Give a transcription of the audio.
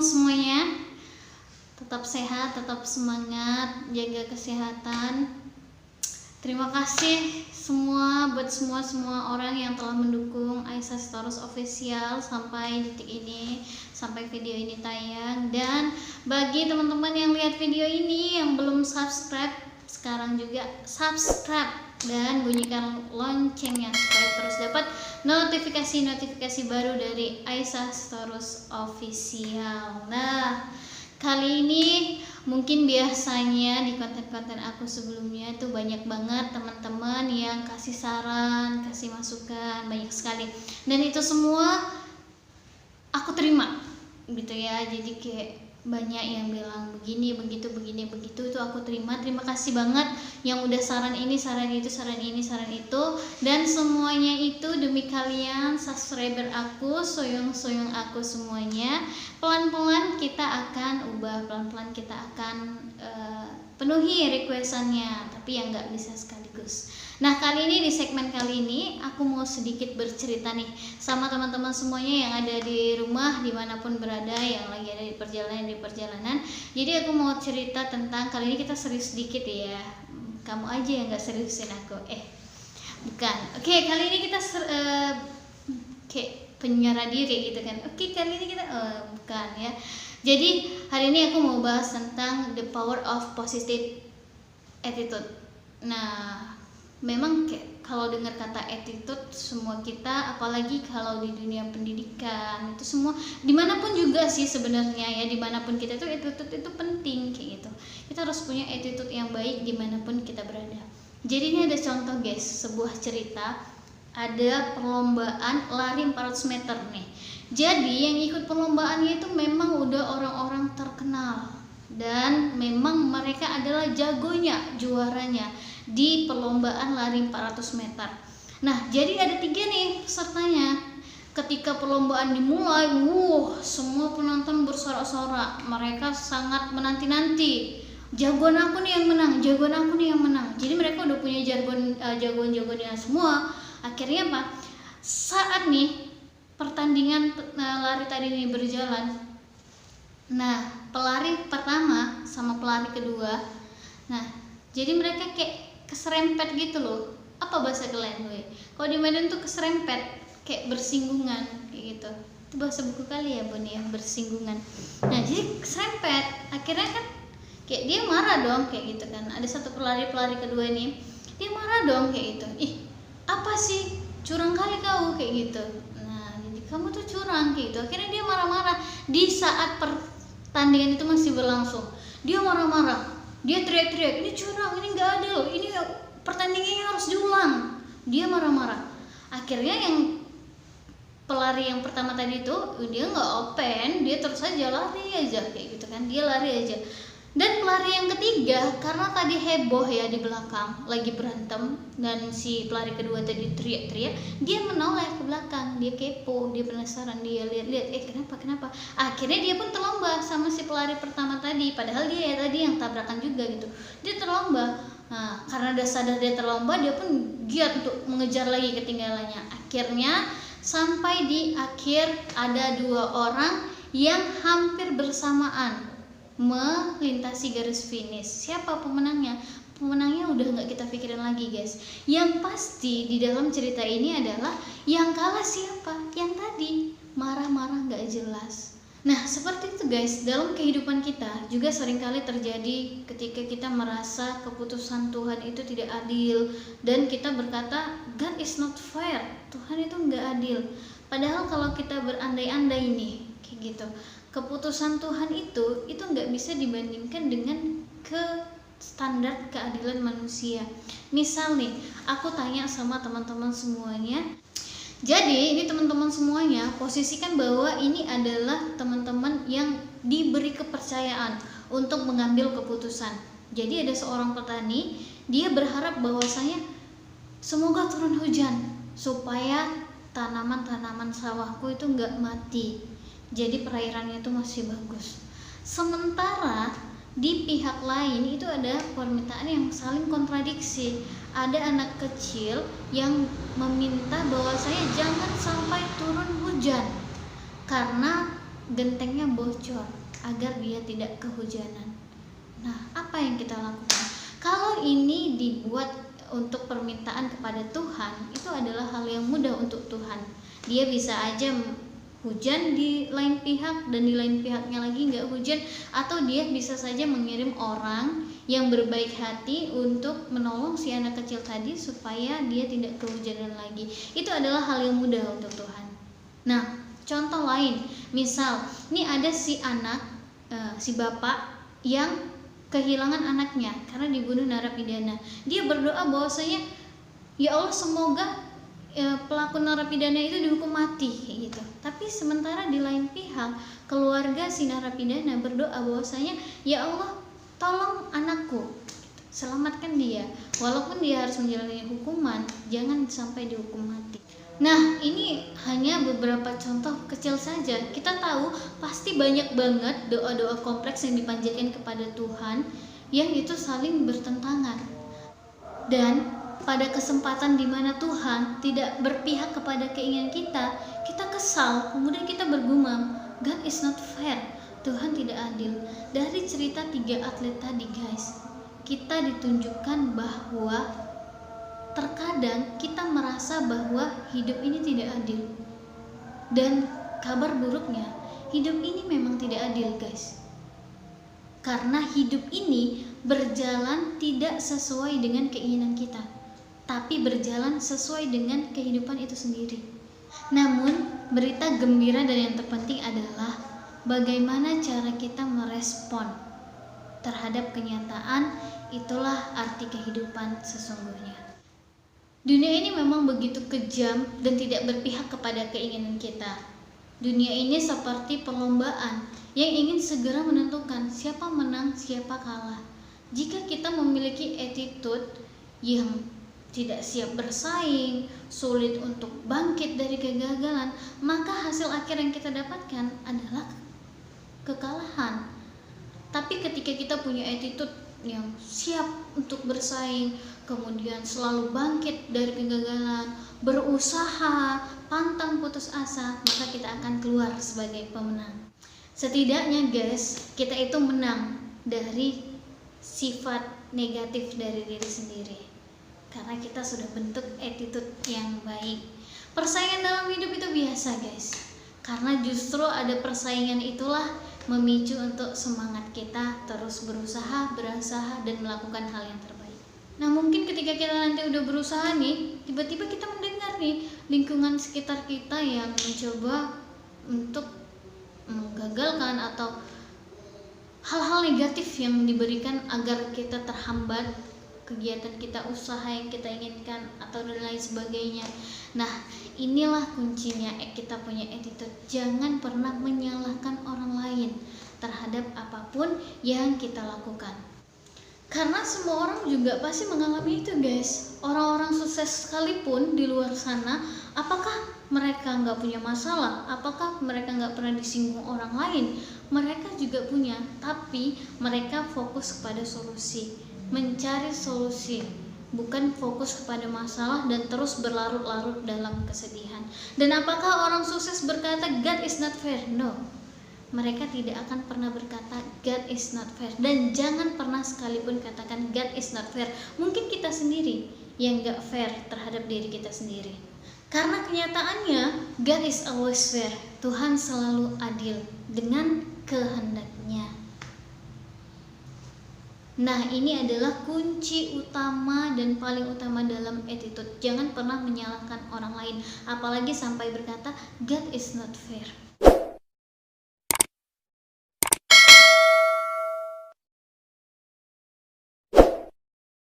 semuanya. Tetap sehat, tetap semangat, jaga kesehatan. Terima kasih buat semua orang yang telah mendukung Aisyah Sitorus Official sampai detik ini, sampai video ini tayang. Dan bagi teman-teman yang lihat video ini yang belum subscribe, sekarang juga subscribe dan bunyikan loncengnya supaya terus dapat notifikasi baru dari Aisyah Sitorus Official. Nah, kali ini mungkin biasanya di konten-konten aku sebelumnya itu banyak banget teman-teman yang kasih saran, kasih masukan, banyak sekali. Dan itu semua aku terima gitu ya. Jadi kayak banyak yang bilang begini, begitu, itu aku terima. Terima kasih banget yang udah saran ini, saran itu, saran ini, saran itu. Dan semuanya itu demi kalian subscriber aku, soyong aku semuanya. Pelan-pelan kita akan ubah, pelan-pelan kita akan penuhi requestannya, tapi yang nggak bisa sekaligus. Nah, kali ini di segmen kali ini aku mau sedikit bercerita nih sama teman-teman semuanya yang ada di rumah dimanapun berada, yang lagi ada di perjalanan. Jadi aku mau cerita tentang, kali ini kita serius sedikit ya. Kamu aja yang nggak seriusin aku. Bukan. Oke, kali ini kita kayak penyerah diri gitu kan. Oke, kali ini kita bukan ya. Jadi hari ini aku mau bahas tentang the power of positive attitude. Nah, memang kalau dengar kata attitude, semua kita, apalagi kalau di dunia pendidikan, itu semua dimanapun juga sih sebenarnya ya, dimanapun kita itu attitude itu penting kayak gitu. Kita harus punya attitude yang baik dimanapun kita berada. Jadi ini ada contoh guys, sebuah cerita, ada perlombaan lari 400 meter nih. Jadi yang ikut perlombaannya itu memang udah orang-orang terkenal dan memang mereka adalah jagonya, juaranya di perlombaan lari 400 meter. Nah, jadi ada 3 nih pesertanya. Ketika perlombaan dimulai, semua penonton bersorak-sorak. Mereka sangat menanti-nanti. Jagoan aku nih yang menang, jagoan aku nih yang menang. Jadi mereka udah punya jagoan-jagoannya semua. Akhirnya apa? Saat nih pertandingan lari tadi ini berjalan. Nah, pelari pertama sama pelari kedua. Nah, jadi mereka kayak keserempet gitu loh. Apa bahasa kalian gue? Kalau di Medan tuh keserempet, kayak bersinggungan kayak gitu. Itu bahasa buku kali ya, Bun ya, bersinggungan. Nah, jadi keserempet. Akhirnya kan kayak dia marah dong kayak gitu kan. Ada satu pelari kedua nih. Dia marah dong kayak gitu. Apa sih? Curang kali kau kayak gitu. Nah, jadi kamu tuh curang kayak gitu. Akhirnya dia marah-marah di saat pertandingan itu masih berlangsung. Dia marah-marah. Dia teriak-teriak, ini curang, ini nggak adil, ini pertandingannya harus diulang. Dia marah-marah. Akhirnya yang pelari yang pertama tadi itu dia nggak open, dia terus aja lari aja kayak gitu kan, dia lari aja. Dan pelari yang ketiga, karena tadi heboh ya di belakang lagi berantem dan si pelari kedua tadi teriak-teriak, dia menoleh ke belakang, dia kepo, dia penasaran, dia lihat-lihat, kenapa? Akhirnya dia pun terlomba sama si pelari pertama tadi, padahal dia ya tadi yang tabrakan juga gitu. Dia terlomba. Nah, karena dia sadar dia terlomba, dia pun giat untuk mengejar lagi ketinggalannya. Akhirnya sampai di akhir ada 2 orang yang hampir bersamaan melintasi garis finish. Siapa pemenangnya? Pemenangnya udah nggak kita pikirin lagi guys. Yang pasti di dalam cerita ini adalah yang kalah siapa? Yang tadi marah-marah nggak jelas. Nah, seperti itu guys, dalam kehidupan kita juga seringkali terjadi ketika kita merasa keputusan Tuhan itu tidak adil dan kita berkata God is not fair, Tuhan itu nggak adil. Padahal kalau kita berandai-andai nih kayak gitu, keputusan Tuhan itu nggak bisa dibandingkan dengan standar keadilan manusia. Misal nih, aku tanya sama teman-teman semuanya. Jadi ini teman-teman semuanya posisikan bahwa ini adalah teman-teman yang diberi kepercayaan untuk mengambil keputusan. Jadi ada seorang petani, dia berharap bahwasanya semoga turun hujan supaya tanaman-tanaman sawahku itu nggak mati. Jadi perairannya itu masih bagus. Sementara di pihak lain itu ada permintaan yang saling kontradiksi. Ada anak kecil yang meminta bahwa saya jangan sampai turun hujan karena gentengnya bocor agar dia tidak kehujanan. Nah, apa yang kita lakukan? Kalau ini dibuat untuk permintaan kepada Tuhan, itu adalah hal yang mudah untuk Tuhan. Dia bisa aja hujan di lain pihak dan di lain pihaknya lagi nggak hujan, atau dia bisa saja mengirim orang yang berbaik hati untuk menolong si anak kecil tadi supaya dia tidak kehujanan lagi. Itu adalah hal yang mudah untuk Tuhan. Nah, contoh lain, misal ini ada si anak, si bapak yang kehilangan anaknya karena dibunuh narapidana. Dia berdoa bahwasanya, ya Allah, semoga pelaku narapidana itu dihukum mati kayak gitu. Tapi sementara di lain pihak keluarga si narapidana berdoa bahwasanya, ya Allah, tolong anakku, selamatkan dia, walaupun dia harus menjalani hukuman, jangan sampai dihukum mati. Nah, ini hanya beberapa contoh kecil saja. Kita tahu pasti banyak banget doa-doa kompleks yang dipanjatkan kepada Tuhan yang itu saling bertentangan. Dan pada kesempatan di mana Tuhan tidak berpihak kepada keinginan kita, kita kesal, kemudian kita bergumam, God is not fair, Tuhan tidak adil. Dari cerita 3 atlet tadi guys, kita ditunjukkan bahwa terkadang kita merasa bahwa hidup ini tidak adil. Dan kabar buruknya, hidup ini memang tidak adil guys. Karena hidup ini berjalan tidak sesuai dengan keinginan kita, tapi berjalan sesuai dengan kehidupan itu sendiri. Namun, berita gembira dan yang terpenting adalah bagaimana cara kita merespon terhadap kenyataan. Itulah arti kehidupan sesungguhnya. Dunia ini memang begitu kejam dan tidak berpihak kepada keinginan kita. Dunia ini seperti perlombaan yang ingin segera menentukan siapa menang, siapa kalah. Jika kita memiliki attitude yang tidak siap bersaing, sulit untuk bangkit dari kegagalan, maka hasil akhir yang kita dapatkan adalah kekalahan. Tapi ketika kita punya attitude yang siap untuk bersaing, kemudian selalu bangkit dari kegagalan, berusaha, pantang putus asa, maka kita akan keluar sebagai pemenang. Setidaknya guys, kita itu menang dari sifat negatif dari diri sendiri, karena kita sudah bentuk attitude yang baik. Persaingan dalam hidup itu biasa guys, karena justru ada persaingan itulah memicu untuk semangat kita terus berusaha, dan melakukan hal yang terbaik. Nah, mungkin ketika kita nanti udah berusaha nih, tiba-tiba kita mendengar nih lingkungan sekitar kita yang mencoba untuk menggagalkan atau hal-hal negatif yang diberikan agar kita terhambat kegiatan kita, usaha yang kita inginkan, atau dan lain sebagainya. Nah, inilah kuncinya kita punya attitude. Jangan pernah menyalahkan orang lain terhadap apapun yang kita lakukan, karena semua orang juga pasti mengalami itu guys. Orang-orang sukses sekalipun di luar sana, apakah mereka nggak punya masalah? Apakah mereka nggak pernah disinggung orang lain? Mereka juga punya, tapi mereka fokus kepada solusi, mencari solusi, bukan fokus kepada masalah dan terus berlarut-larut dalam kesedihan. Dan apakah orang sukses berkata God is not fair? No, mereka tidak akan pernah berkata God is not fair. Dan jangan pernah sekalipun katakan God is not fair. Mungkin kita sendiri yang gak fair terhadap diri kita sendiri, karena kenyataannya God is always fair. Tuhan selalu adil dengan kehendaknya. Nah, ini adalah kunci utama dan paling utama dalam attitude. Jangan pernah menyalahkan orang lain, apalagi sampai berkata God is not fair.